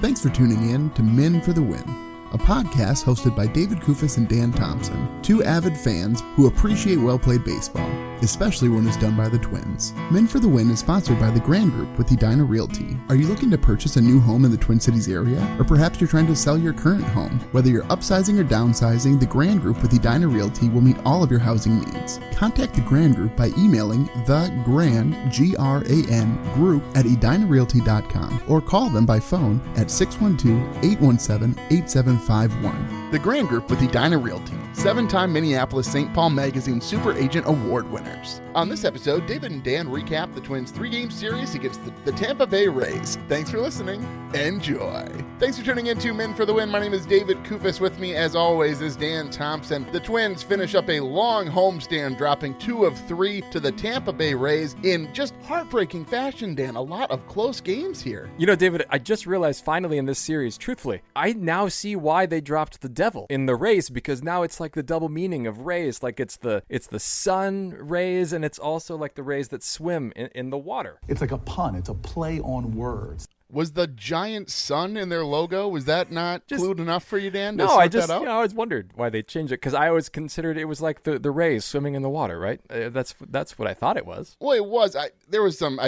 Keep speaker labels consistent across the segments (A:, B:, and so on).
A: Thanks for tuning in to Men for the Win, a podcast hosted by David Kufis and Dan Thompson, two avid fans who appreciate well-played baseball, especially when it's done by the Twins. Men for the Win is sponsored by the Grand Group with Edina Realty. Are you looking to purchase a new home in the Twin Cities area? Or perhaps you're trying to sell your current home? Whether you're upsizing or downsizing, the Grand Group with Edina Realty will meet all of your housing needs. Contact the Grand Group by emailing thegrand, G-R-A-N, group at edinarealty.com or call them by phone at 612-817-8751. The Grand Group with Edina Realty, 7-time Minneapolis-St. Paul Magazine Super Agent Award winners. On this episode, David and Dan recap the Twins' 3-game series against the Tampa Bay Rays. Thanks for listening. Enjoy. Thanks for tuning in to Men for the Win. My name is David Kufis. With me, as always, is Dan Thompson. The Twins finish up a long homestand, dropping 2 of 3 to the Tampa Bay Rays in just heartbreaking fashion, Dan. A lot of close games here.
B: You know, David, I just realized finally in this series, truthfully, I now see why they dropped the devil in the Rays, because now it's like the double meaning of Rays. Like it's the sun rays, and it's also like the rays that swim in the water.
C: It's like a pun. It's a play on words.
A: Was the giant sun in their logo, was that not clued enough for you, Dan?
B: No, I always wondered why they changed it, because I always considered it was like the rays swimming in the water, right? That's what I thought it was.
A: Well, it was. I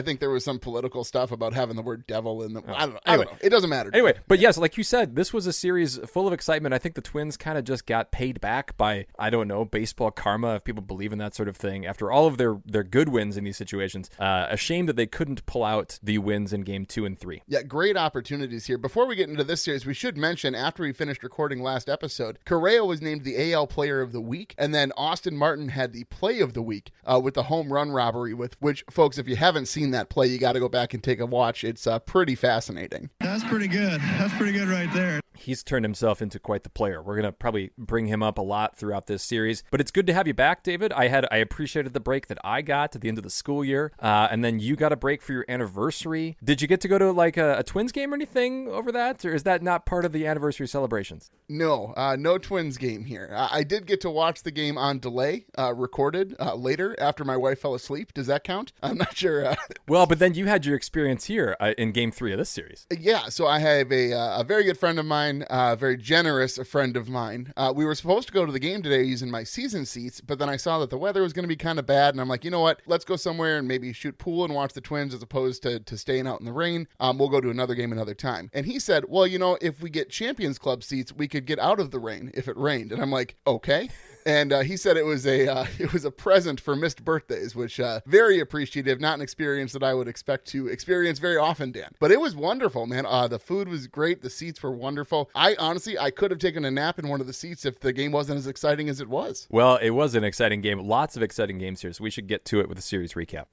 A: think there was some political stuff about having the word devil in the. I don't know. It doesn't matter.
B: Anyway, but yes, like you said, this was a series full of excitement. I think the Twins kind of just got paid back by, I don't know, baseball karma, if people believe in that sort of thing. After all of their good wins in these situations, a shame that they couldn't pull out the wins in game 2 and 3.
A: Yeah, great opportunities here. Before we get into this series, we should mention, after we finished recording last episode, Correa was named the AL Player of the Week, and then Austin Martin had the Play of the Week with the home run robbery, with which, folks, if you haven't seen that play, you got to go back and take a watch. It's pretty fascinating.
D: That's pretty good. That's pretty good right there.
B: He's turned himself into quite the player. We're going to probably bring him up a lot throughout this series, but it's good to have you back, David. I appreciated the break that I got at the end of the school year, and then you got a break for your anniversary. Did you get to go to like a Twins game or anything over that, or is that not part of the anniversary celebrations?
A: No, no Twins game here. I did get to watch the game on delay, recorded later after my wife fell asleep. Does that count? I'm not sure.
B: Well, but then you had your experience here in game 3 of this series.
A: Yeah, so I have a very good friend of mine, a very generous friend of mine. We were supposed to go to the game today using my season seats, but then I saw that the weather was going to be kind of bad, and I'm like, you know what? Let's go somewhere and maybe shoot pool and watch the Twins as opposed to staying out in the rain. We'll go to another game another time. And he said, well, you know, if we get Champions Club seats, we could get out of the rain if it rained. And I'm like, okay. And he said it was a present for missed birthdays, which very appreciative. Not an experience that I would expect to experience very often, Dan. But it was wonderful, man. The food was great. The seats were wonderful. I could have taken a nap in one of the seats if the game wasn't as exciting as it was.
B: Well, it was an exciting game. Lots of exciting games here, so we should get to it with a series recap.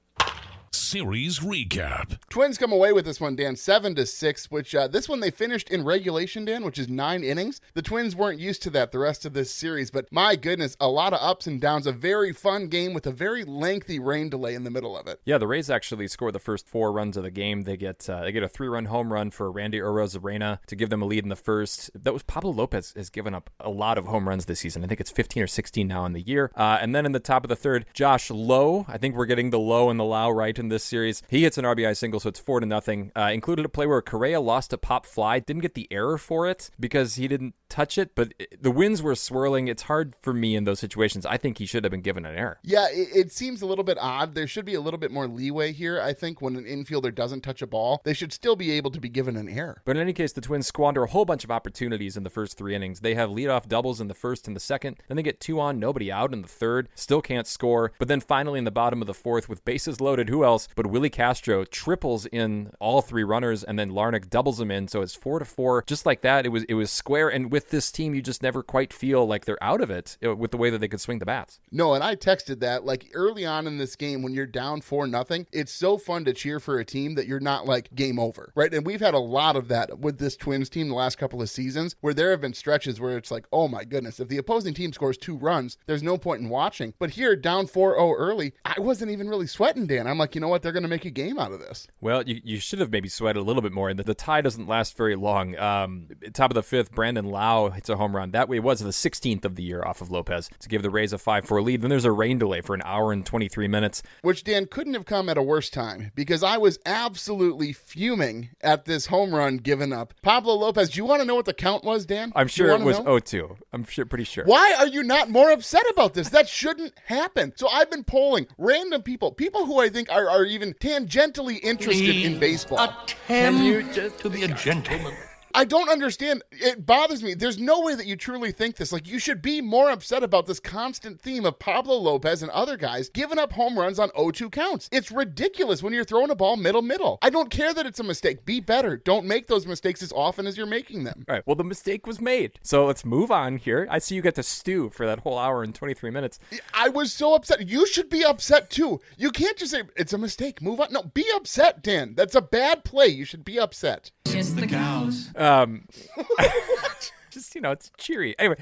E: Series recap.
A: Twins come away with this one, Dan, 7-6, which this one they finished in regulation, Dan, which is 9 innings. The Twins weren't used to that the rest of this series, but my goodness, a lot of ups and downs, a very fun game with a very lengthy rain delay in the middle of it.
B: Yeah, the Rays actually score the first 4 runs of the game. They get a 3-run home run for Randy Arozarena to give them a lead in the first. That was Pablo Lopez has given up a lot of home runs this season. I think it's 15 or 16 now in the year. And then in the top of the third, Josh Lowe. I think we're getting the Lowe and the Lau right in this series. He hits an RBI single, so it's 4-0. Included a play where Correa lost a pop fly, didn't get the error for it because he didn't touch it, but the winds were swirling. It's hard for me in those situations. I think he should have been given an error.
A: Yeah, it seems a little bit odd. There should be a little bit more leeway here. I think when an infielder doesn't touch a ball, they should still be able to be given an error.
B: But in any case, the Twins squander a whole bunch of opportunities in the first 3 innings. They have leadoff doubles in the first and the second. Then they get 2 on, nobody out in the third. Still can't score. But then finally in the bottom of the fourth with bases loaded, who else but Willie Castro triples in all 3 runners, and then Larnach doubles them in. So it's 4-4. Just like that, it was square. And with this team, you just never quite feel like they're out of it with the way that they could swing the bats.
A: No, and I texted that, like, early on in this game when you're down 4-0, it's so fun to cheer for a team that you're not like game over, right? And we've had a lot of that with this Twins team the last couple of seasons, where there have been stretches where it's like, oh my goodness, if the opposing team scores 2 runs, there's no point in watching. But here, down 4-0 early, I wasn't even really sweating, Dan. I'm like, you know what? what, they're going to make a game out of this.
B: Well, you should have maybe sweated a little bit more, and the tie doesn't last very long. Top of the fifth, Brandon Lau hits a home run. That way it was the 16th of the year off of Lopez to give the Rays a 5-4 lead. Then there's a rain delay for an hour and 23 minutes.
A: Which, Dan, couldn't have come at a worse time, because I was absolutely fuming at this home run given up. Pablo Lopez, do you want to know what the count was, Dan?
B: I'm sure it was 0-2. I'm pretty sure.
A: Why are you not more upset about this? That shouldn't happen. So I've been polling random people who I think are even tangentially interested in baseball.
F: Can you just to be a gentleman?
A: I don't understand. It bothers me. There's no way that you truly think this. Like, you should be more upset about this constant theme of Pablo Lopez and other guys giving up home runs on 0-2 counts. It's ridiculous when you're throwing a ball middle. I don't care that it's a mistake. Be better. Don't make those mistakes as often as you're making them.
B: All right. Well, the mistake was made. So let's move on here. I see you get to stew for that whole hour and 23 minutes.
A: I was so upset. You should be upset too. You can't just say, it's a mistake. Move on. No, be upset, Dan. That's a bad play. You should be upset.
F: Kiss the cows.
B: Just, it's cheery. Anyway,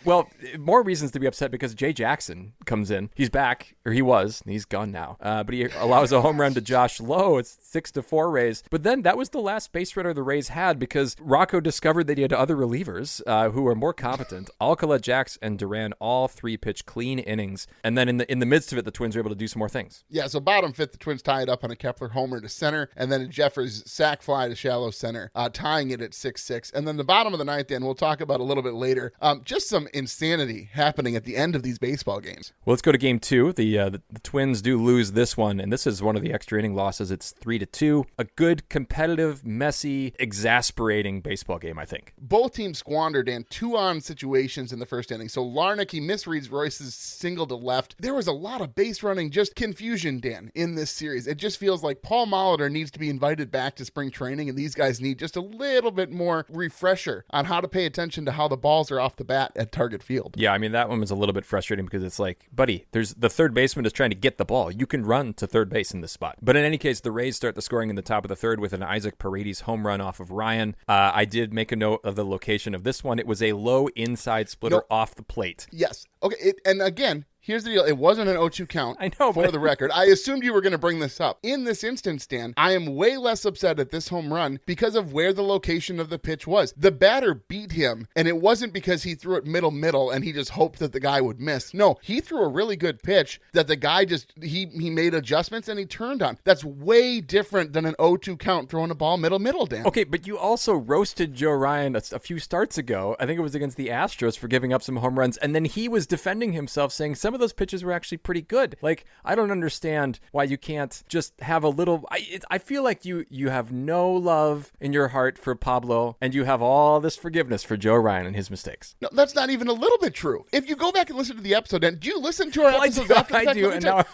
B: well, more reasons to be upset because Jay Jackson comes in. He's back, or he was. He's gone now. But he allows a home run to Josh Lowe. It's 6-4 Rays. But then that was the last base runner the Rays had because Rocco discovered that he had other relievers who were more competent. Alcala, Jax, and Duran all three-pitch clean innings. And then in the midst of it, the Twins were able to do some more things.
A: Yeah, so bottom fifth, the Twins tied up on a Kepler homer to center, and then a Jeffers sac fly to shallow center, tying it at 6-6. And then the bottom of the ninth, and we'll talk about a little bit later. Just some insanity happening at the end of these baseball games.
B: Well, let's go to game two. The Twins do lose this one, and this is one of the extra inning losses. It's 3-2. A good, competitive, messy, exasperating baseball game, I think.
A: Both teams squandered in 2-on situations in the first inning. So Larnach, he misreads Royce's single to left. There was a lot of base running, just confusion, Dan, in this series. It just feels like Paul Molitor needs to be invited back to spring training, and these guys need just a little bit more refresher on how to pay attention to how the balls are off the bat at target field.
B: Yeah, I mean, that one was a little bit frustrating because it's like, buddy, there's the third baseman is trying to get the ball. You can run to third base in this spot. But in any case, the Rays start the scoring in the top of the third with an Isaac Paredes home run off of Ryan. I did make a note of the location of this one. It was a low inside splitter off the plate.
A: Yes. Okay, and again, here's the deal. It wasn't an 0-2 count.
B: I know,
A: for the record. I assumed you were going to bring this up. In this instance, Dan, I am way less upset at this home run because of where the location of the pitch was. The batter beat him, and it wasn't because he threw it middle, and he just hoped that the guy would miss. No, he threw a really good pitch that the guy just, he made adjustments and he turned on. That's way different than an 0-2 count throwing a ball middle, Dan.
B: Okay, but you also roasted Joe Ryan a few starts ago. I think it was against the Astros for giving up some home runs, and then he was defending himself saying some of those pitches were actually pretty good. Like, I don't understand why you can't just have a little... I feel like you have no love in your heart for Pablo, and you have all this forgiveness for Joe Ryan and his mistakes.
A: No, that's not even a little bit true. If you go back and listen to the episode, and do you listen to our episodes after the fact?
B: I do, and now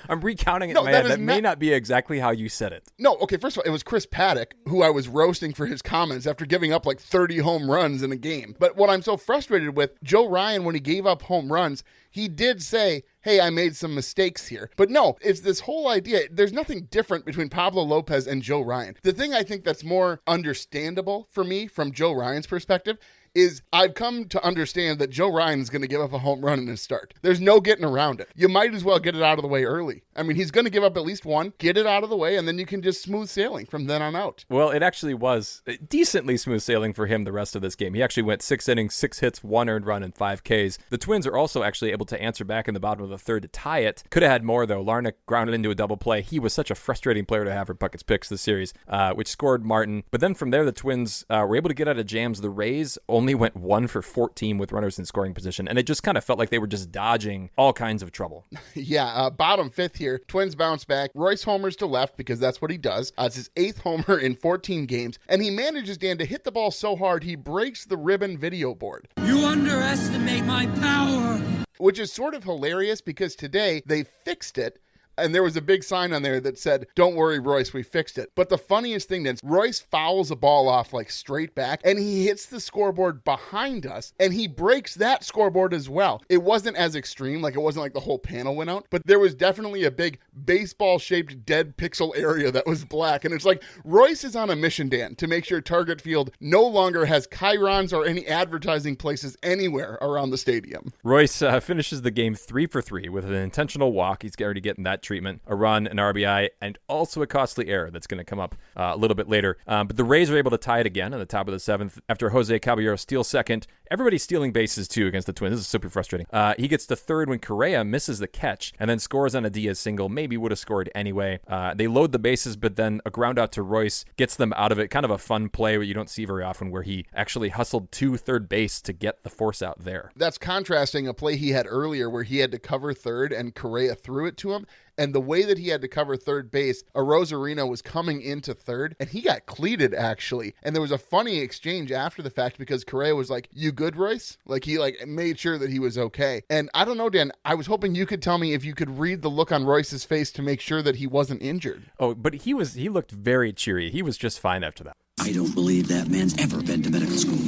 B: I'm recounting it in my head. That may not be exactly how you said it.
A: No, okay, first of all, it was Chris Paddock, who I was roasting for his comments after giving up like 30 home runs in a game. But what I'm so frustrated with, Joe Ryan, when he gave up home runs, he did say, hey, I made some mistakes here. But no, it's this whole idea. There's nothing different between Pablo Lopez and Joe Ryan. The thing I think that's more understandable for me from Joe Ryan's perspective is I've come to understand that Joe Ryan is going to give up a home run in his start. There's no getting around it. You might as well get it out of the way early. I mean, he's going to give up at least one, get it out of the way, and then you can just smooth sailing from then on out.
B: Well, it actually was decently smooth sailing for him the rest of this game. He actually went 6 innings, 6 hits, 1 earned run, and 5 Ks. The Twins are also actually able to answer back in the bottom of the third to tie it. Could have had more, though. Larnach grounded into a double play. He was such a frustrating player to have for Puckett's picks this series, which scored Martin. But then from there, the Twins were able to get out of jams. The Rays only went 1 for 14 with runners in scoring position, and it just kind of felt like they were just dodging all kinds of trouble.
A: Yeah, bottom fifth here. Twins bounce back. Royce homers to left because that's what he does. It's his 8th homer in 14 games, and he manages, Dan, to hit the ball so hard he breaks the ribbon video board.
F: You underestimate my power.
A: Which is sort of hilarious because today they fixed it. And there was a big sign on there that said, don't worry, Royce, we fixed it. But the funniest thing is Royce fouls a ball off like straight back, and he hits the scoreboard behind us, and he breaks that scoreboard as well. It wasn't as extreme, like it wasn't like the whole panel went out, but there was definitely a big baseball-shaped dead pixel area that was black. And it's like Royce is on a mission, Dan, to make sure Target Field no longer has chyrons or any advertising places anywhere around the stadium.
B: Royce finishes the game 3 for 3 with an intentional walk. He's already getting that treatment, a run, an RBI, and also a costly error that's going to come up a little bit later. But the Rays are able to tie it again in the top of the 7th after Jose Caballero steals second. Everybody's stealing bases, too, against the Twins. This is super frustrating. He gets to third when Correa misses the catch and then scores on a Diaz single. Maybe would have scored anyway. They load the bases, but then a ground out to Royce gets them out of it. Kind of a fun play where you don't see very often, where he actually hustled to third base to get the force out there.
A: That's contrasting a play he had earlier where he had to cover third and Correa threw it to him. And the way that he had to cover third base, Arozarena was coming into third, and he got cleated, actually. And there was a funny exchange after the fact because Correa was like, "You good, Royce?" Like, he made sure that he was okay. And I don't know, Dan, I was hoping you could tell me if you could read the look on Royce's face to make sure that he wasn't injured.
B: Oh, but he looked very cheery. He was just fine after that.
F: I don't believe that man's ever been to medical school.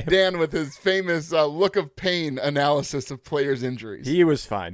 A: Dan with his famous look of pain analysis of players' injuries.
B: He was fine.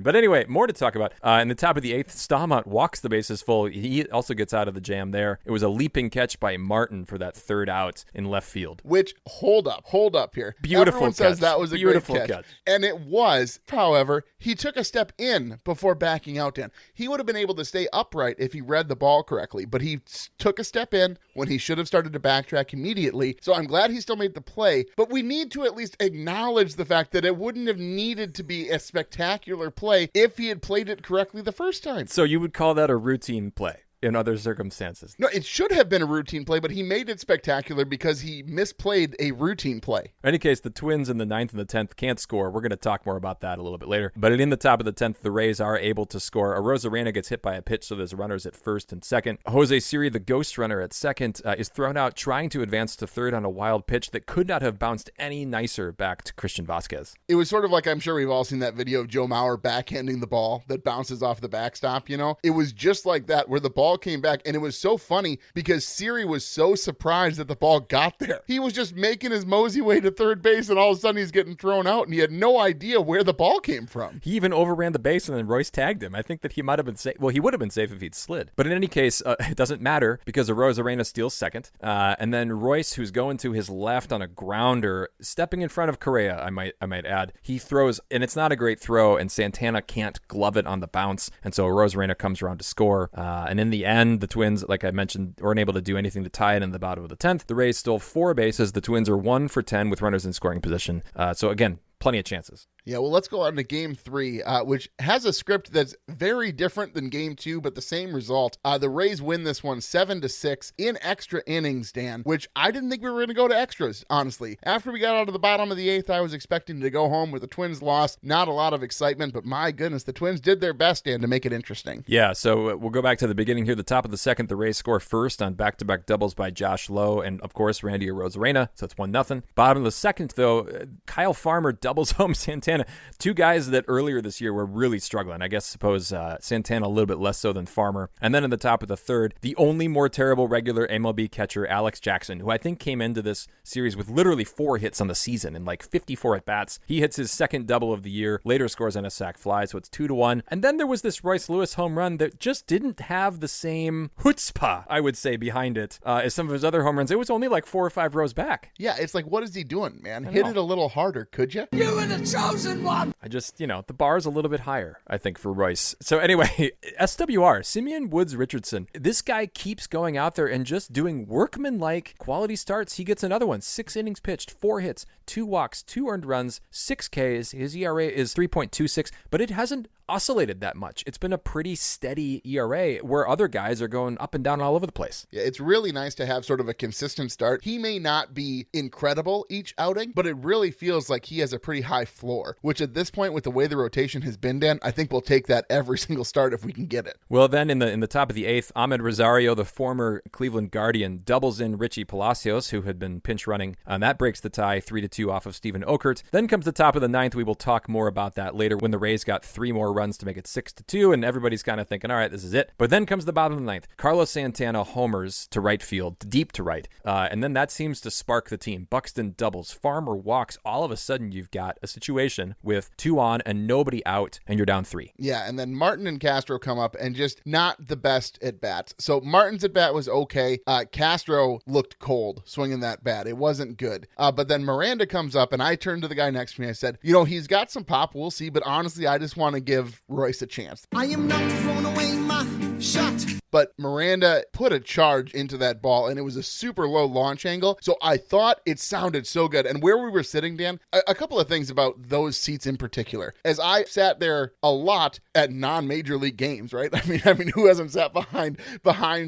B: But anyway, more to talk about. In the top of the 8th, Staumont walks the bases full. He also gets out of the jam there. It was a leaping catch by Martin for that third out in left field.
A: Which, hold up here.
B: Beautiful
A: Everyone
B: catch.
A: says that was a
B: Beautiful
A: great
B: catch.
A: And it was. However, he took a step in before backing out, Dan. He would have been able to stay upright if he read the ball correctly, but he took a step in when he should have started to backtrack immediately. So I'm glad he still made the play, but we need to at least acknowledge the fact that it wouldn't have needed to be a spectacular play if he had played it correctly the first time.
B: So you would call that a routine play in other circumstances?
A: No, it should have been a routine play, but he made it spectacular because he misplayed a routine play.
B: In any case, the Twins in the 9th and the 10th can't score. We're going to talk more about that a little bit later. But in the top of the 10th, the Rays are able to score. Arozarena gets hit by a pitch, so there's runners at first and second. Jose Siri, the ghost runner at second, is thrown out trying to advance to third on a wild pitch that could not have bounced any nicer back to Christian Vasquez.
A: It was sort of like, I'm sure we've all seen that video of Joe Mauer backhanding the ball that bounces off the backstop, you know? It was just like that, where the ball came back, and it was so funny because Siri was so surprised that the ball got there. He was just making his mosey way to third base, and all of a sudden he's getting thrown out, and he had no idea where the ball came from.
B: He even overran the base, and then Royce tagged him. I think that he might have been safe. Well, he would have been safe if he'd slid. But in any case, it doesn't matter because Arozarena steals second. And then Royce, who's going to his left on a grounder, stepping in front of Correa, I might add. He throws, and it's not a great throw, and Santana can't glove it on the bounce. And so Arozarena comes around to score. And in the end, the Twins, like I mentioned, weren't able to do anything to tie it in the bottom of the 10th. The Rays stole 4 bases. The Twins are 1 for 10 with runners in scoring position. So again, plenty of chances.
A: Yeah, well, let's go on to Game 3, which has a script that's very different than Game 2, but the same result. The Rays win this one 7-6 in extra innings, Dan, which I didn't think we were going to go to extras, honestly. After we got out of the bottom of the 8th, I was expecting to go home with the Twins loss. Not a lot of excitement, but my goodness, the Twins did their best, Dan, to make it interesting.
B: Yeah, so we'll go back to the beginning here. The top of the 2nd, the Rays score first on back-to-back doubles by Josh Lowe and, of course, Randy Arozarena, so it's 1-0. Bottom of the 2nd, though, Kyle Farmer doubles home Santana. Two guys that earlier this year were really struggling. I suppose Santana a little bit less so than Farmer. And then in the top of the 3rd, the only more terrible regular MLB catcher, Alex Jackson, who I think came into this series with literally 4 hits on the season and 54 at-bats. He hits his 2nd double of the year, later scores on a sac fly, so it's 2-1. And then there was this Royce Lewis home run that just didn't have the same chutzpah, I would say, behind it as some of his other home runs. It was only 4 or 5 rows back.
A: Yeah, it's like, what is he doing, man? Hit it a little harder, could you?
F: You were the chosen one!
B: I just, the bar's a little bit higher, I think, for Royce. So anyway, SWR, Simeon Woods Richardson. This guy keeps going out there and just doing workman-like quality starts. He gets another one. 6 innings pitched, 4 hits, 2 walks, 2 earned runs, 6 Ks. His ERA is 3.26, but it hasn't oscillated that much. It's been a pretty steady ERA where other guys are going up and down all over the place.
A: Yeah, it's really nice to have sort of a consistent start. He may not be incredible each outing, but it really feels like he has a pretty high floor, which at this point with the way the rotation has been, Dan, I think we'll take that every single start if we can get it.
B: Well, then in the top of the 8th, Ahmed Rosario, the former Cleveland Guardian, doubles in Richie Palacios, who had been pinch running, and that breaks the tie 3-2 off of Stephen Okert. Then comes the top of the 9th. We will talk more about that later when the Rays got 3 more runs to make it 6-2, and everybody's kind of thinking, all right, this is it. But then comes the bottom of the 9th. Carlos Santana homers to right field, deep to right, and then that seems to spark the team. Buxton doubles, Farmer walks. All of a sudden, you've got a situation situation with 2 on and nobody out, and you're down 3.
A: Yeah, and then Martin and Castro come up and just not the best at bats. So Martin's at bat was okay. Castro looked cold swinging that bat. It wasn't good. But then Miranda comes up, and I turned to the guy next to me. I said, he's got some pop. We'll see. But honestly, I just want to give Royce a chance.
F: I am not throwing away my shot.
A: But Miranda put a charge into that ball, and it was a super low launch angle. So I thought it sounded so good. And where we were sitting, Dan, a couple of things about those seats in particular. As I sat there a lot at non-major league games, right? I mean, who hasn't sat behind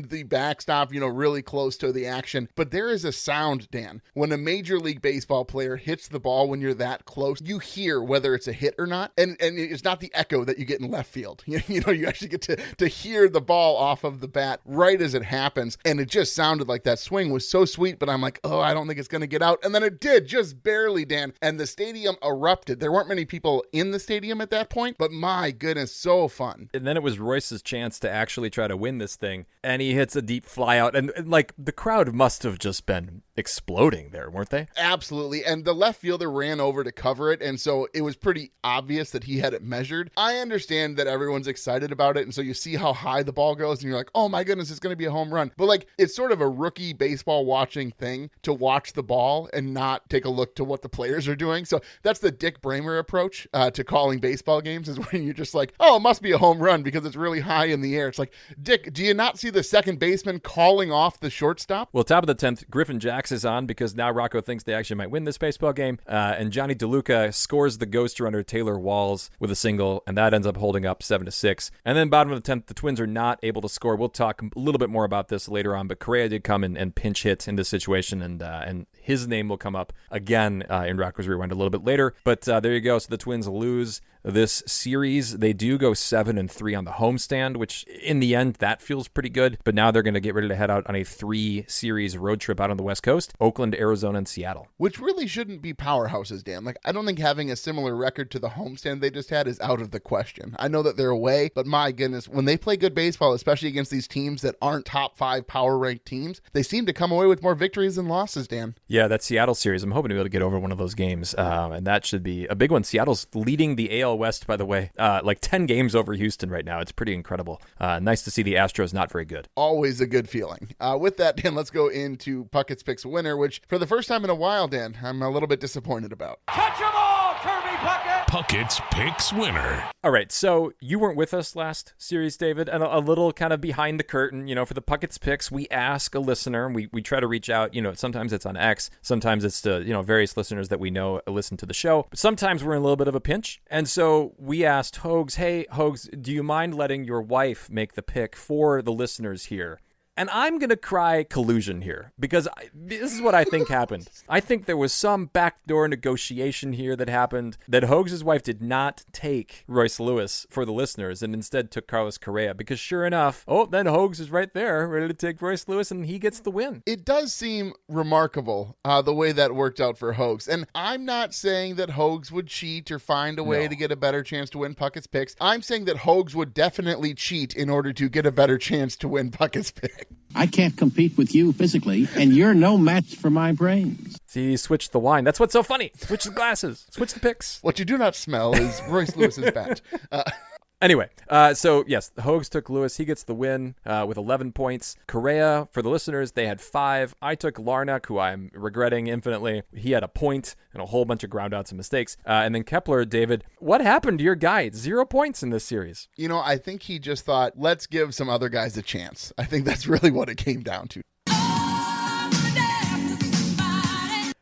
A: the backstop, really close to the action? But there is a sound, Dan, when a Major League Baseball player hits the ball when you're that close. You hear whether it's a hit or not, and it's not the echo that you get in left field. You actually get to hear the ball off of the bat right as it happens, and it just sounded like that swing was so sweet, but I'm like, I don't think it's going to get out, and then it did, just barely, Dan, and the stadium erupted. There weren't many people in the stadium at that point, but my goodness, so fun.
B: And then it was Royce's chance to actually try to win this thing, and he hits a deep fly out, and like the crowd must have just been exploding there, weren't they?
A: Absolutely, and the left fielder ran over to cover it, and so it was pretty obvious that he had it measured. I understand that everyone's excited about it, and so you see how high the ball goes, and you're like, oh my goodness, it's going to be a home run. But like, it's sort of a rookie baseball watching thing to watch the ball and not take a look to what the players are doing. So that's the Dick Bramer approach to calling baseball games, is when you're just like, oh, it must be a home run because it's really high in the air. It's like, Dick, do you not see the second baseman calling off the shortstop?
B: Well, top of the 10th, Griffin Jacks is on because now Rocco thinks they actually might win this baseball game. And Johnny DeLuca scores the ghost runner Taylor Walls with a single, and that ends up holding up 7-6. And then bottom of the 10th, the Twins are not able to score. We'll talk a little bit more about this later on, but Correa did come and pinch hit in this situation, and his name will come up again in Rocco's Rewind a little bit later. But there you go. So the Twins lose this series. They do go 7-3 on the homestand, which in the end, that feels pretty good. But now they're going to get ready to head out on a 3-series road trip out on the West Coast: Oakland, Arizona, and Seattle.
A: Which really shouldn't be powerhouses, Dan. Like, I don't think having a similar record to the homestand they just had is out of the question. I know that they're away, but my goodness, when they play good baseball, especially against these teams that aren't top 5 power ranked teams, they seem to come away with more victories than losses, Dan.
B: Yeah, that Seattle series, I'm hoping to be able to get over one of those games, and that should be a big one. Seattle's leading the AL West, by the way, like 10 games over Houston right now. It's pretty incredible. Nice to see the Astros not very good.
A: Always a good feeling. With that, Dan, let's go into Puckett's Picks winner, which for the first time in a while, Dan, I'm a little bit disappointed about.
G: Catch 'em all, Kirby Puckett!
E: Puckett's Picks winner.
B: All right, so you weren't with us last series, David, and a little kind of behind the curtain, for the Puckett's Picks, we ask a listener, and we try to reach out, sometimes it's on X, sometimes it's to, various listeners that we know listen to the show, but sometimes we're in a little bit of a pinch, and so we asked Hogs, hey, Hogs, do you mind letting your wife make the pick for the listeners here? And I'm going to cry collusion here, because this is what I think happened. I think there was some backdoor negotiation here that happened, that Hogs' wife did not take Royce Lewis for the listeners and instead took Carlos Correa, because sure enough, then Hogs is right there, ready to take Royce Lewis, and he gets the win.
A: It does seem remarkable the way that worked out for Hogs. And I'm not saying that Hogs would cheat or find a way to get a better chance to win Puckett's Picks. I'm saying that Hogs would definitely cheat in order to get a better chance to win Puckett's Picks.
H: I can't compete with you physically, and you're no match for my brains.
B: See, switch the wine. That's what's so funny. Switch the glasses. Switch the picks.
A: What you do not smell is Royce Lewis's bat.
B: Anyway, so yes, the Hogs took Lewis. He gets the win with 11 points. Correa, for the listeners, they had 5. I took Larnach, who I'm regretting infinitely. He had a point and a whole bunch of groundouts and mistakes. And then Kepler, David, what happened to your guy? 0 points in this series.
A: I think he just thought, let's give some other guys a chance. I think that's really what it came down to.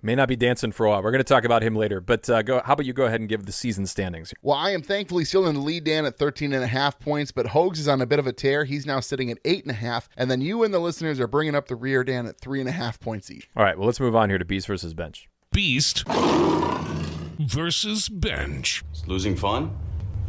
B: May not be dancing for a while. We're going to talk about him later. But how about you go ahead and give the season standings?
A: Well, I am thankfully still in the lead, Dan, at 13.5 points, but Hogs is on a bit of a tear. He's now sitting at 8.5, and then you and the listeners are bringing up the rear, Dan, at 3.5 points each.
B: All right, well, let's move on here to Beast versus Bench.
E: Beast versus Bench.
I: Is losing fun?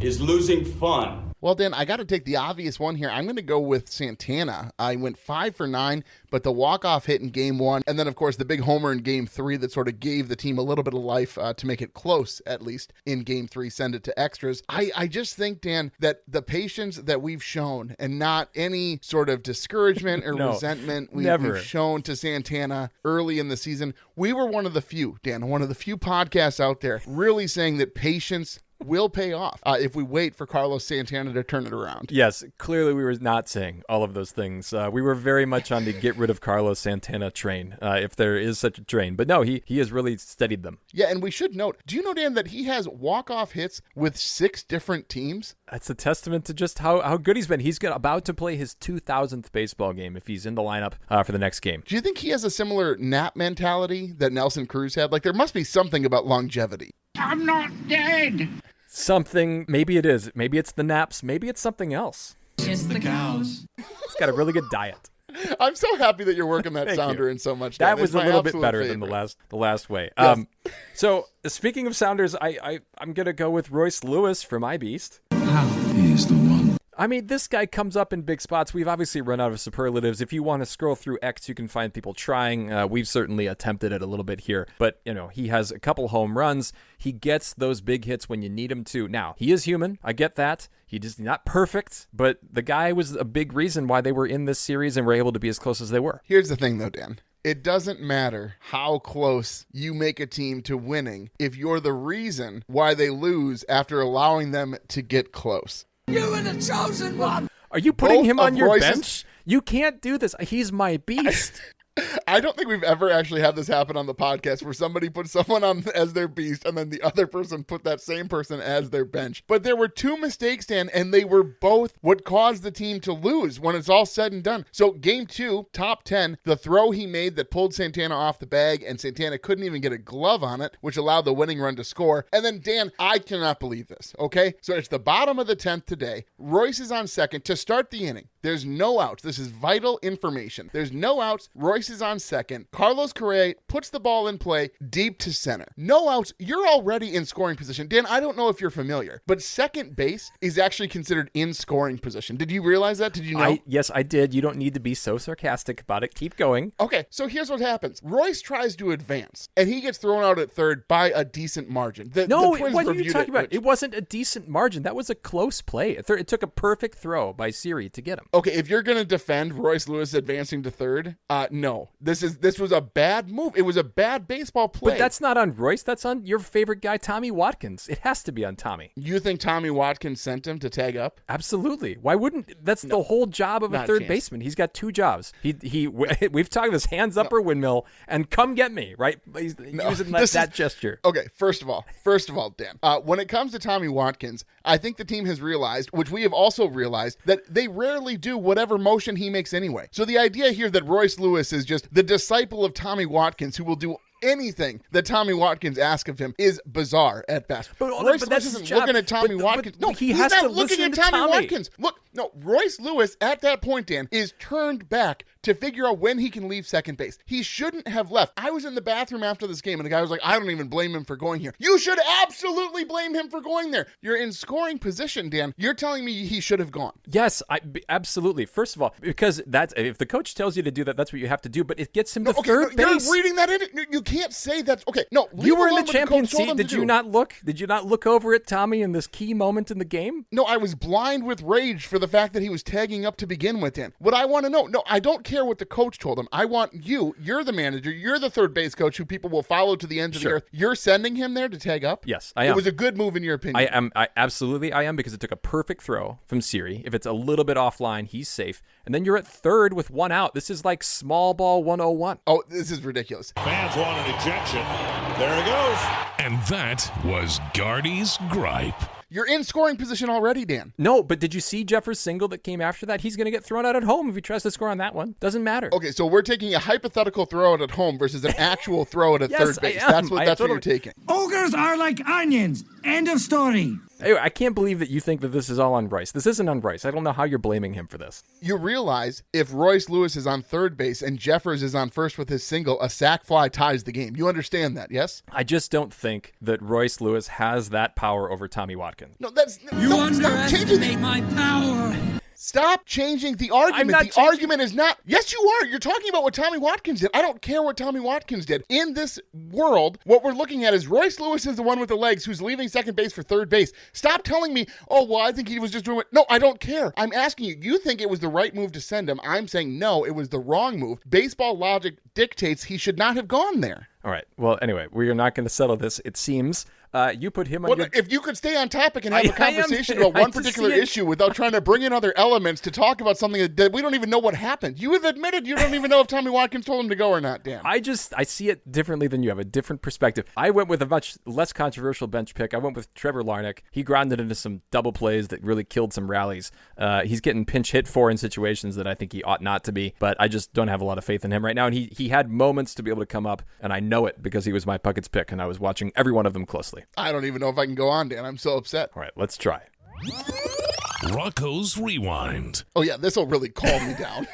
I: Is losing fun?
A: Well, Dan, I got to take the obvious one here. I'm going to go with Santana. I went 5 for 9, but the walk-off hit in Game 1, and then, of course, the big homer in Game 3 that sort of gave the team a little bit of life to make it close, at least, in Game 3, send it to extras. I just think, Dan, that the patience that we've shown and not any sort of discouragement or resentment we've shown to Santana early in the season, we were one of the few, Dan, one of the few podcasts out there really saying that patience will pay off if we wait for Carlos Santana to turn it around.
B: Yes, clearly we were not saying all of those things. We were very much on the get rid of Carlos Santana train, if there is such a train. But no, he has really steadied them.
A: Yeah, and we should note, do you know, Dan, that he has walk-off hits with 6 different teams?
B: That's a testament to just how good he's been. He's about to play his 2,000th baseball game if he's in the lineup for the next game.
A: Do you think he has a similar nap mentality that Nelson Cruz had? Like, there must be something about longevity.
H: I'm not dead.
B: Something, maybe it is. Maybe it's the naps. Maybe it's something else.
D: It's the cows.
B: He's got a really good diet.
A: I'm so happy that you're working that sounder in so much.
B: That was a little bit better than the last way.
A: Yes.
B: So speaking of sounders, I'm gonna go with Royce Lewis for my beast.
C: He's the one.
B: I mean, this guy comes up in big spots. We've obviously run out of superlatives. If you want to scroll through X, you can find people trying. We've certainly attempted it a little bit here. But, he has a couple home runs. He gets those big hits when you need him to. Now, he is human. I get that. He's not perfect. But the guy was a big reason why they were in this series and were able to be as close as they were.
A: Here's the thing, though, Dan. It doesn't matter how close you make a team to winning if you're the reason why they lose after allowing them to get close.
F: You were the chosen one.
B: Are you putting
A: Both
B: him on
A: of
B: your
A: Royce's-
B: bench? You can't do this. He's my beast.
A: I don't think we've ever actually had this happen on the podcast where somebody put someone on as their beast and then the other person put that same person as their bench. But there were 2 mistakes, Dan, and they were both what caused the team to lose when it's all said and done. So Game 2, top 10, the throw he made that pulled Santana off the bag and Santana couldn't even get a glove on it, which allowed the winning run to score. And then, Dan, I cannot believe this, okay? So it's the bottom of the 10th today. Royce is on second to start the inning. There's no outs. This is vital information. There's no outs. Royce is on second. Carlos Correa puts the ball in play deep to center. No outs. You're already in scoring position. Dan, I don't know if you're familiar, but second base is actually considered in scoring position. Did you realize that? Did you know?
B: Yes, I did. You don't need to be so sarcastic about it. Keep going.
A: Okay, so here's what happens. Royce tries to advance, and he gets thrown out at third by a decent margin.
B: What are you talking about? It wasn't a decent margin. That was a close play. It took a perfect throw by Siri to get him.
A: Okay, if you're going to defend Royce Lewis advancing to third, no. This was a bad move. It was a bad baseball play.
B: But that's not on Royce. That's on your favorite guy, Tommy Watkins. It has to be on Tommy.
A: You think Tommy Watkins sent him to tag up?
B: Absolutely. Why wouldn't? That's the whole job of a third baseman. He's got 2 jobs. We've talked about this hands up or windmill and come get me, right? He's using that gesture.
A: Okay, first of all, Dan, when it comes to Tommy Watkins, I think the team has realized, which we have also realized, that they rarely do whatever motion he makes anyway. So the idea here that Royce Lewis is just the disciple of Tommy Watkins who will do anything that Tommy Watkins asks of him is bizarre at best.
B: But
A: Royce
B: that's
A: Lewis
B: his
A: isn't
B: job.
A: looking at Tommy Watkins. No,
B: he
A: he's
B: has
A: not
B: to
A: looking
B: listen
A: at
B: to
A: Tommy
B: Tommy.
A: Watkins. Look, no, Royce Lewis at that point, Dan, is turned back to figure out when he can leave second base. He shouldn't have left. I was in the bathroom after this game, and the guy was like, I don't even blame him for going here. You should absolutely blame him for going there. You're in scoring position, Dan. You're telling me he should have gone.
B: Yes, absolutely. First of all, because if the coach tells you to do that, that's what you have to do, but it gets him to third base.
A: You're reading that in. You can't say that's... Okay, no.
B: You were in the champion seat. Did you not look? Did you not look over at Tommy in this key moment in the game?
A: No, I was blind with rage for the fact that he was tagging up to begin with, Dan. What I want to know... No, I don't care what the coach told him. I want you. You're the manager. You're the third base coach who people will follow to the ends of the earth. You're sending him there to tag up?
B: Yes, I am.
A: It was a good move in your opinion.
B: I absolutely am, because it took a perfect throw from Siri. If it's a little bit offline, he's safe. And then you're at third with 1 out. This is like small ball 101.
A: Oh, this is ridiculous.
E: Fans want an ejection. There it goes. And that was Gardy's gripe.
A: You're in scoring position already, Dan.
B: No, but did you see Jeffers' single that came after that? He's going to get thrown out at home if he tries to score on that one. Doesn't matter.
A: Okay, so we're taking a hypothetical throw out at home versus an actual throw at a
B: Yes,
A: third base.
B: I am.
A: That's what you're taking.
D: Ogres are like onions. End of story.
B: Anyway, I can't believe that you think that this is all on Royce. This isn't on Royce. I don't know how you're blaming him for this.
A: You realize if Royce Lewis is on third base and Jeffers is on first with his single, a sac fly ties the game. You understand that, yes?
B: I just don't think that Royce Lewis has that power over Tommy Watkins.
A: No, that's...
F: You
A: no,
F: underestimate my power.
A: Stop changing the argument. The argument is not... Yes, you are. You're talking about what Tommy Watkins did. I don't care what Tommy Watkins did. In this world, what we're looking at is Royce Lewis is the one with the legs who's leaving second base for third base. Stop telling me, oh, well, I think he was just doing it. No, I don't care. I'm asking you. You think it was the right move to send him. I'm saying, no, it was the wrong move. Baseball logic dictates he should not have gone there.
B: All right. Well, anyway, we are not going to settle this, it seems. You put him on your...
A: If you could stay on topic and have a conversation about one particular issue without trying to bring in other elements to talk about something that we don't even know what happened. You have admitted you don't even know if Tommy Watkins told him to go or not, Dan.
B: I see it differently than you. Have a different perspective. I went with a much less controversial bench pick. I went with Trevor Larnach. He grounded into some double plays that really killed some rallies. He's getting pinch hit for in situations that I think he ought not to be, but I just don't have a lot of faith in him right now. And he had moments to be able to come up, and I know it because he was my Puckett's pick, and I was watching every one of them closely.
A: I don't even know if I can go on, Dan. I'm so upset.
B: All right, let's try.
E: Rocco's Rewind.
A: Oh, yeah, this will really calm me down.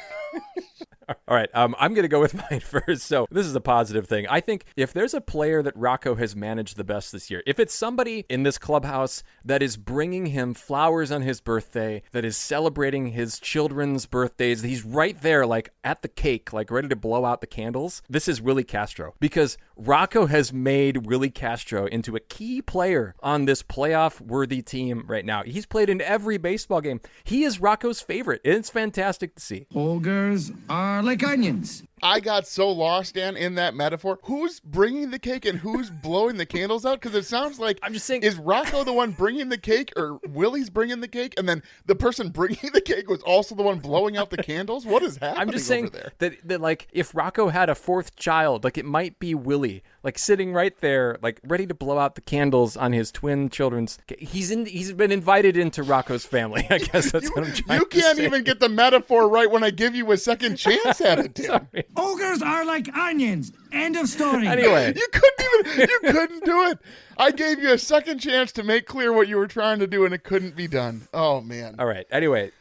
B: All right, I'm going to go with mine first. So this is a positive thing. I think if there's a player that Rocco has managed the best this year, if it's somebody in this clubhouse that is bringing him flowers on his birthday, that is celebrating his children's birthdays, he's right there, like at the cake, like ready to blow out the candles, this is Willie Castro. Because Rocco has made Willie Castro into a key player on this playoff-worthy team right now. He's played in every baseball game. He is Rocco's favorite. It's fantastic to see.
F: Ogres are like onions.
A: I got so lost, Dan, in that metaphor. Who's bringing the cake and who's blowing the candles out? Because it sounds like,
B: I'm just saying,
A: is Rocco the one bringing the cake, or Willie's bringing the cake, and then the person bringing the cake was also the one blowing out the candles? What is happening
B: I'm just saying
A: over there?
B: that like, if Rocco had a fourth child, like it might be Willie, like sitting right there, like ready to blow out the candles on his twin children's. He's been invited into Rocco's family. I guess that's what I'm trying to say.
A: You can't even get the metaphor right when I give you a second chance at it, Dan.
F: Ogres are like onions. End of story.
B: Anyway.
A: You couldn't do it. I gave you a second chance to make clear what you were trying to do, and it couldn't be done. Oh, man.
B: All right. Anyway,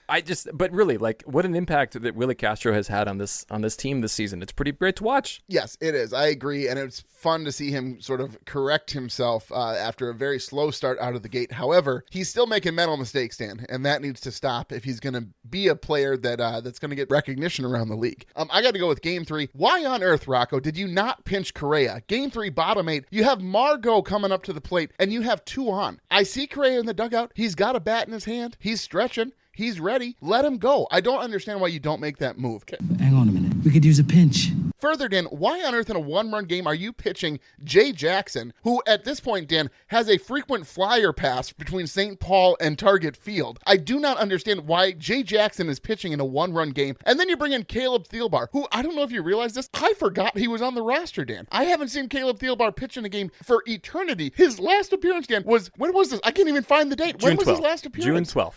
B: but really, like, what an impact that Willie Castro has had on this team this season. It's pretty great to watch.
A: Yes, it is. I agree, and it's fun to see him sort of correct himself after a very slow start out of the gate. However, he's still making mental mistakes, Dan, and that needs to stop if he's going to be a player that's going to get recognition around the league. I got to go with Game 3. Why on earth, Rocco, did you not pinch Correa? Game 3, bottom 8. You have Margot coming up to the plate, and you have 2 on. I see Correa in the dugout. He's got a bat in his hand. He's stretching. He's ready. Let him go. I don't understand why you don't make that move.
F: Hang on a minute. We could use a pinch.
A: Further, Dan, why on earth in a one-run game are you pitching Jay Jackson, who at this point, Dan, has a frequent flyer pass between St. Paul and Target Field? I do not understand why Jay Jackson is pitching in a one-run game. And then you bring in Caleb Thielbar, who, I don't know if you realize this, I forgot he was on the roster, Dan. I haven't seen Caleb Thielbar pitch in a game for eternity. His last appearance, Dan, when was this? I can't even find the date. When was his last appearance?
B: June 12th.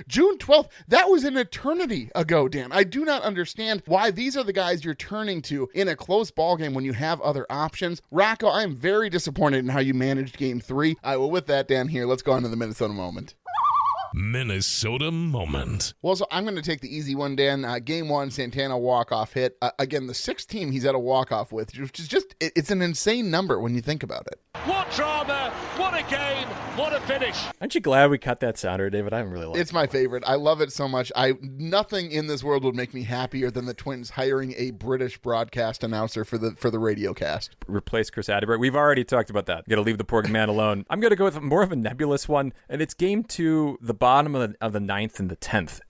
A: June 12th. That was an eternity ago, Dan. I do not understand why these are the guys you're turning to in a close ball game when you have other options. Rocco, I'm very disappointed in how you managed Game 3. Well, with that, Dan, here, let's go on to the Minnesota moment.
E: Minnesota moment.
A: Well, so I'm going to take the easy one, Dan. Game 1, Santana walk-off hit. Again, the 6th team he's had a walk-off with, which is just, it's an insane number when you think about it.
G: What drama, what a game, what a finish.
B: Aren't you glad we cut that sounder, David? I really like it.
A: It's my favorite. I love it so much. Nothing in this world would make me happier than the Twins hiring a British broadcast announcer for the radio cast.
B: Replace Chris Adderberg. We've already talked about that. Got to leave the poor man alone. I'm going to go with more of a nebulous one, and it's Game 2, the bottom of the 9th and the 10th.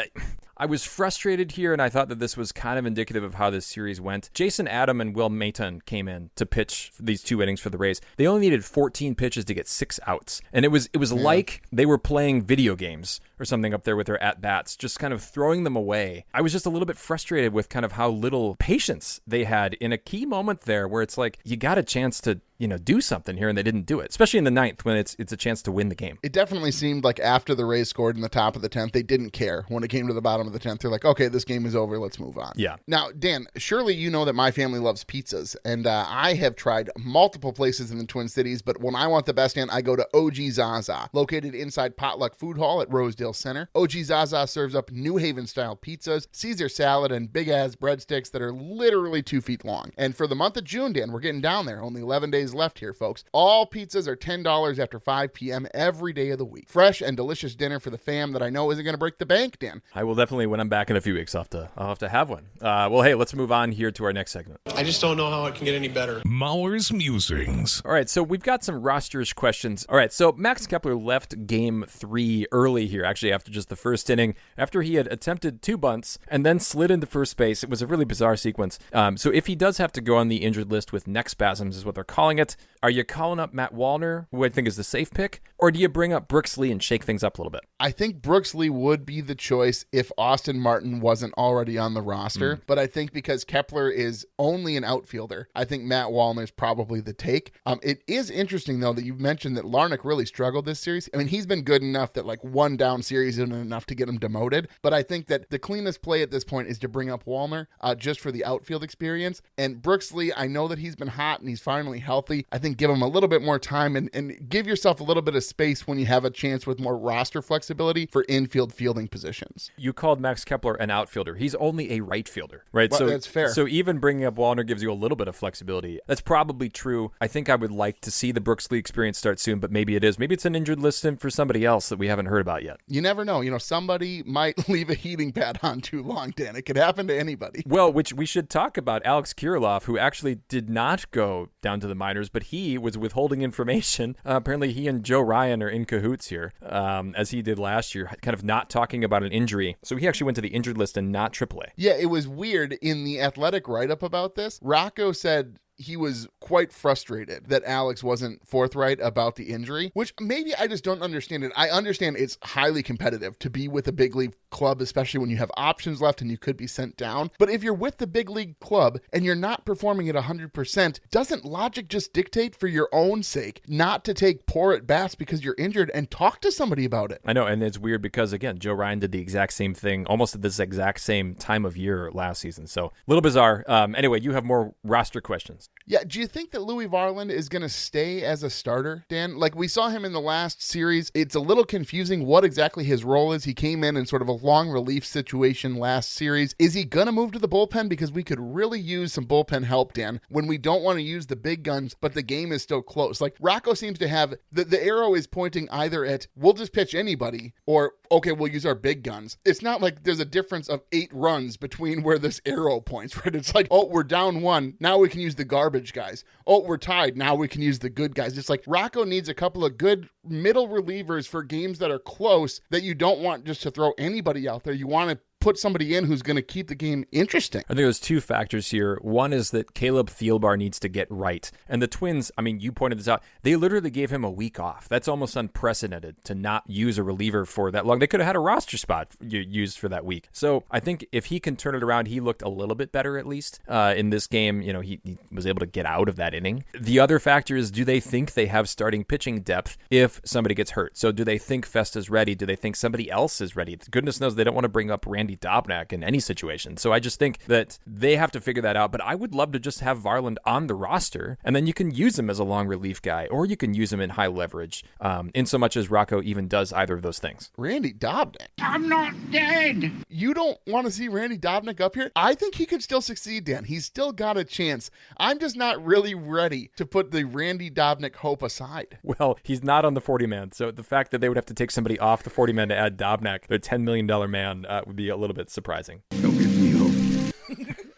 B: I was frustrated here, and I thought that this was kind of indicative of how this series went. Jason Adam and Will Maton came in to pitch these 2 innings for the Rays. They only needed 14 pitches to get 6 outs. And it was like they were playing video games or something up there with their at-bats, just kind of throwing them away. I was just a little bit frustrated with kind of how little patience they had in a key moment there where it's like, you got a chance to do something here, and they didn't do it, especially in the ninth when it's a chance to win the game.
A: It definitely seemed like after the Rays scored in the top of the 10th, they didn't care. When it came to the bottom of the 10th, they're like, okay, this game is over. Let's move on.
B: Yeah.
A: Now, Dan, surely you know that my family loves pizzas, and I have tried multiple places in the Twin Cities, but when I want the best, Dan, I go to OG Zaza, located inside Potluck Food Hall at Rosedale Center. OG Zaza serves up New Haven-style pizzas, Caesar salad, and big-ass breadsticks that are literally 2 feet long. And for the month of June, Dan, we're getting down there. Only 11 days left here, folks. All pizzas are $10 after 5 p.m. every day of the week. Fresh and delicious dinner for the fam that I know isn't going to break the bank, Dan.
B: I will definitely, when I'm back in a few weeks, I'll have to have one. Well, hey, let's move on here to our next segment.
I: I just don't know how it can get any better.
E: Mauer's Musings.
B: All right, so we've got some rosterish questions. All right, so Max Kepler left game 3 early here, actually after just the first inning, after he had attempted 2 bunts and then slid into first base. It was a really bizarre sequence. So if he does have to go on the injured list with neck spasms is what they're calling it, are you calling up Matt Wallner, who I think is the safe pick, or do you bring up Brooks Lee and shake things up a little bit?
A: I think Brooks Lee would be the choice if Austin Martin wasn't already on the roster, but I think because Kepler is only an outfielder, I think Matt Wallner is probably the take. It is interesting, though, that you mentioned that Larnach really struggled this series. I mean, he's been good enough that like one down series isn't enough to get him demoted, but I think that the cleanest play at this point is to bring up Wallner just for the outfield experience. And Brooks Lee, I know that he's been hot and he's finally healthy. I think give him a little bit more time and give yourself a little bit of space when you have a chance with more roster flexibility for infield fielding positions.
B: You called Max Kepler an outfielder. He's only a right fielder, right?
A: Well,
B: so
A: that's fair.
B: So even bringing up Wallner gives you a little bit of flexibility. That's probably true. I think I would like to see the Brooks Lee experience start soon, but maybe it is. Maybe it's an injured list for somebody else that we haven't heard about yet.
A: You never know. Somebody might leave a heating pad on too long, Dan. It could happen to anybody.
B: Well, which we should talk about Alex Kirilloff, who actually did not go down to the minors, but he was withholding information. Apparently he and Joe Ryan are in cahoots here, as he did last year, kind of not talking about an injury. So he actually went to the injured list and not AAA.
A: Yeah, it was weird. In the Athletic write-up about this, Rocco said he was quite frustrated that Alex wasn't forthright about the injury, which maybe I just don't understand it. I understand it's highly competitive to be with a big league club, especially when you have options left and you could be sent down. But if you're with the big league club and you're not performing at 100%, doesn't logic just dictate for your own sake not to take poor at bats because you're injured and talk to somebody about it?
B: I know, and it's weird because, again, Joe Ryan did the exact same thing almost at this exact same time of year last season. So a little bizarre. Anyway, you have more roster questions.
A: Yeah, do you think that Louis Varland is going to stay as a starter, Dan? Like, we saw him in the last series. It's a little confusing what exactly his role is. He came in sort of a long relief situation last series. Is he going to move to the bullpen? Because we could really use some bullpen help, Dan, when we don't want to use the big guns, but the game is still close. Like, Rocco seems to have, the arrow is pointing either at, we'll just pitch anybody, or, okay, we'll use our big guns. It's not like there's a difference of 8 runs between where this arrow points, right? It's like, oh, we're down 1. Now we can use the garbage guys. Oh, we're tied. Now we can use the good guys. It's like Rocco needs a couple of good middle relievers for games that are close that you don't want just to throw anybody out there. You want to put somebody in who's going to keep the game interesting.
B: I think there's 2 factors here. One is that Caleb Thielbar needs to get right. And the Twins, I mean, you pointed this out, they literally gave him a week off. That's almost unprecedented to not use a reliever for that long. They could have had a roster spot used for that week. So I think if he can turn it around, he looked a little bit better at least in this game. He was able to get out of that inning. The other factor is, do they think they have starting pitching depth if somebody gets hurt? So do they think Festa's ready? Do they think somebody else is ready? Goodness knows they don't want to bring up Randy Dobnak in any situation. So I just think that they have to figure that out. But I would love to just have Varland on the roster, and then you can use him as a long relief guy, or you can use him in high leverage, in so much as Rocco even does either of those things.
A: Randy Dobnak.
F: I'm not dead.
A: You don't want to see Randy Dobnak up here? I think he could still succeed, Dan. He's still got a chance. I'm just not really ready to put the Randy Dobnak hope aside.
B: Well, he's not on the 40-man, so the fact that they would have to take somebody off the 40-man to add Dobnak, their $10 million man, would be a little bit surprising.
F: Don't give me hope.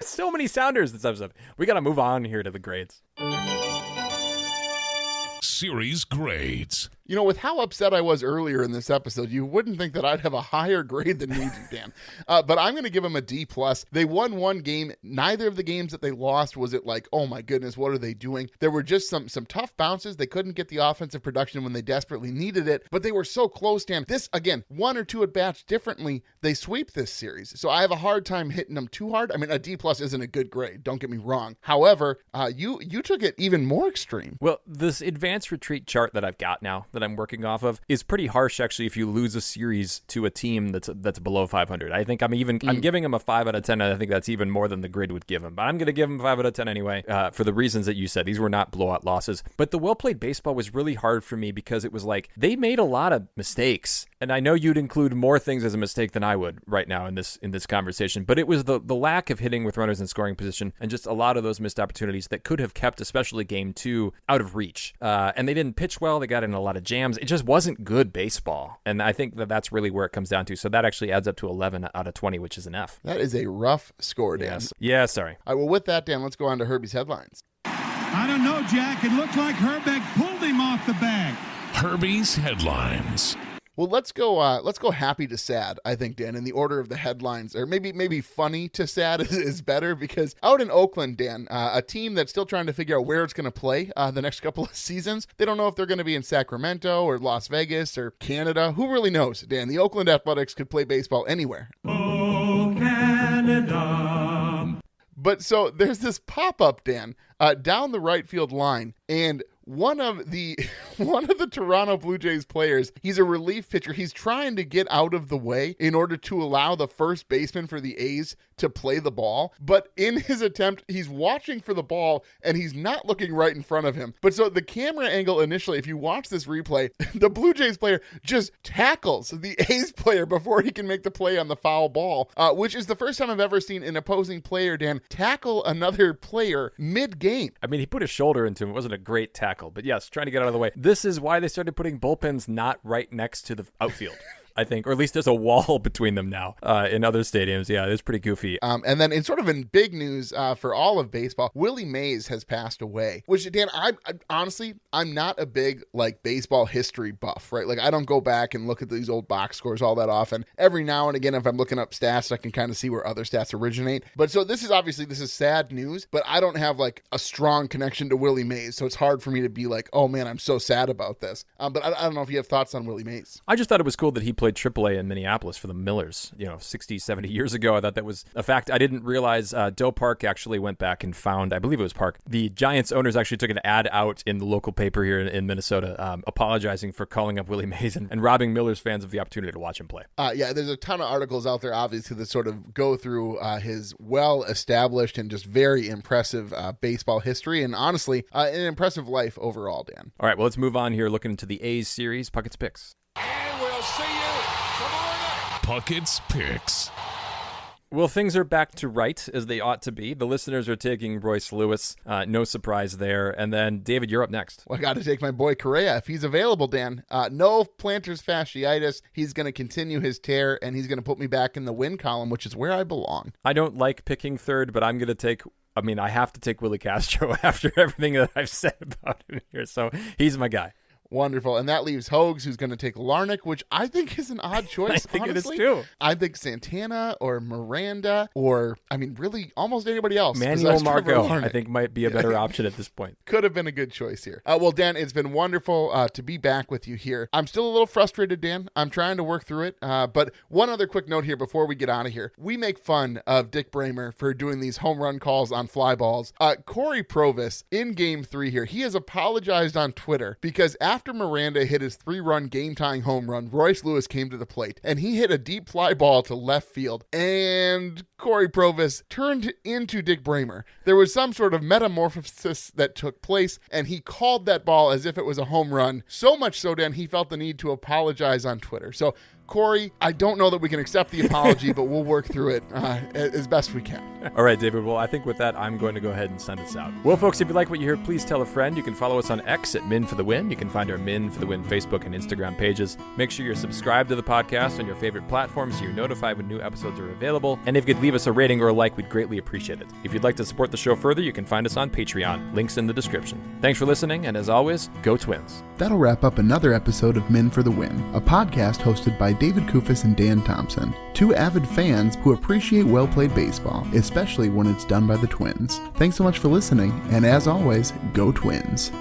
B: So many sounders this episode. We got to move on here to the grades.
E: Series grades.
A: You know, with how upset I was earlier in this episode, you wouldn't think that I'd have a higher grade than you do, Dan. But I'm going to give them a D+. They won one game. Neither of the games that they lost was it like, oh my goodness, what are they doing? There were just some tough bounces. They couldn't get the offensive production when they desperately needed it, but they were so close, Dan. This, again, one or two at-bats differently, they sweep this series. So I have a hard time hitting them too hard. I mean, a D+ isn't a good grade. Don't get me wrong. However, you took it even more extreme.
B: Well, this advanced retreat chart that I've got now that I'm working off of is pretty harsh, actually, if you lose a series to a team that's below 500. I think I'm giving them a 5 out of 10, and I think that's even more than the grid would give them. But I'm going to give them 5 out of 10 anyway, for the reasons that you said. These were not blowout losses. But the well-played baseball was really hard for me because it was like they made a lot of mistakes. And I know you'd include more things as a mistake than I would right now in this conversation. But it was the lack of hitting with runners in scoring position and just a lot of those missed opportunities that could have kept, especially game 2, out of reach. And they didn't pitch well. They got in a lot of jams. It just wasn't good baseball. And I think that's really where it comes down to. So that actually adds up to 11 out of 20, which is an F.
A: That is a rough score, Dan.
B: Yes. Yeah, sorry.
A: All right, well, with that, Dan, let's go on to Herbie's headlines.
D: I don't know, Jack. It looked like Herbeck pulled him off the bag.
E: Herbie's headlines.
A: Well, let's go happy to sad, I think, Dan, in the order of the headlines. Or maybe funny to sad is better, because out in Oakland, Dan, a team that's still trying to figure out where it's going to play the next couple of seasons. They don't know if they're going to be in Sacramento or Las Vegas or Canada. Who really knows, Dan? The Oakland Athletics could play baseball anywhere.
D: Oh, Canada.
A: But so there's this pop-up, Dan, down the right field line, and one of the Toronto Blue Jays players, he's a relief pitcher. He's trying to get out of the way in order to allow the first baseman for the A's to play the ball. But in his attempt, he's watching for the ball and he's not looking right in front of him. But so the camera angle initially, if you watch this replay, the Blue Jays player just tackles the A's player before he can make the play on the foul ball, which is the first time I've ever seen an opposing player, Dan, tackle another player mid-game.
B: I mean, he put his shoulder into him. It wasn't a great tackle, but yes, trying to get out of the way. This is why they started putting bullpens not right next to the outfield, I think, or at least there's a wall between them now in other stadiums. Yeah, it's pretty goofy.
A: And then in big news for all of baseball, Willie Mays has passed away, which, Dan, I honestly, I'm not a big baseball history buff, right? Like, I don't go back and look at these old box scores all that often. Every now and again, if I'm looking up stats, I can kind of see where other stats originate. But so this is sad news, but I don't have a strong connection to Willie Mays. So it's hard for me to be like, oh man, I'm so sad about this. But I don't know if you have thoughts on Willie Mays.
B: I just thought it was cool that he played AAA in Minneapolis for the Millers, 60, 70 years ago. I thought that was a fact. I didn't realize Doe Park actually went back and found, I believe it was Park, the Giants owners actually took an ad out in the local paper here in Minnesota apologizing for calling up Willie Mays and robbing Millers fans of the opportunity to watch him play.
A: Yeah, there's a ton of articles out there, obviously, that sort of go through his well-established and just very impressive baseball history, and honestly, an impressive life overall, Dan.
B: All right, well, let's move on here, looking into the A's series. Puckett's picks.
G: And we'll see you tomorrow night.
E: Puckett's picks.
B: Well, things are back to right, as they ought to be. The listeners are taking Royce Lewis. No surprise there. And then, David, you're up next.
A: Well, I got to take my boy Correa if he's available, Dan. No plantar fasciitis. He's going to continue his tear, and he's going to put me back in the win column, which is where I belong.
B: I don't like picking third, but I'm going to take... I have to take Willie Castro after everything that I've said about him here. So he's my guy.
A: Wonderful. And that leaves Hogs, who's going to take Larnach, which I think is an odd choice.
B: I think
A: honestly.
B: It is too.
A: I think Santana or Miranda or, really almost anybody else.
B: Manuel Margot, I think, might be a better option at this point.
A: Could have been a good choice here. Well, Dan, it's been wonderful to be back with you here. I'm still a little frustrated, Dan. I'm trying to work through it. But one other quick note here before we get out of here. We make fun of Dick Bramer for doing these home run calls on fly balls. Corey Provis, in Game 3 here, he has apologized on Twitter because after Miranda hit his 3-run game-tying home run, Royce Lewis came to the plate, and he hit a deep fly ball to left field, and Corey Provis turned into Dick Bramer. There was some sort of metamorphosis that took place, and he called that ball as if it was a home run, so much so, Dan, he felt the need to apologize on Twitter. So Corey, I don't know that we can accept the apology, but we'll work through it as best we can.
B: All right, David. Well, I think with that, I'm going to go ahead and send us out. Well, folks, if you like what you hear, please tell a friend. You can follow us on X at Min for the Win. You can find our Min for the Win Facebook and Instagram pages. Make sure you're subscribed to the podcast on your favorite platforms so you're notified when new episodes are available. And if you could leave us a rating or a like, we'd greatly appreciate it. If you'd like to support the show further, you can find us on Patreon. Links in the description. Thanks for listening, and as always, go Twins.
A: That'll wrap up another episode of Min for the Win, a podcast hosted by David Kufis and Dan Thompson, two avid fans who appreciate well-played baseball, especially when it's done by the Twins. Thanks so much for listening, and as always, go Twins.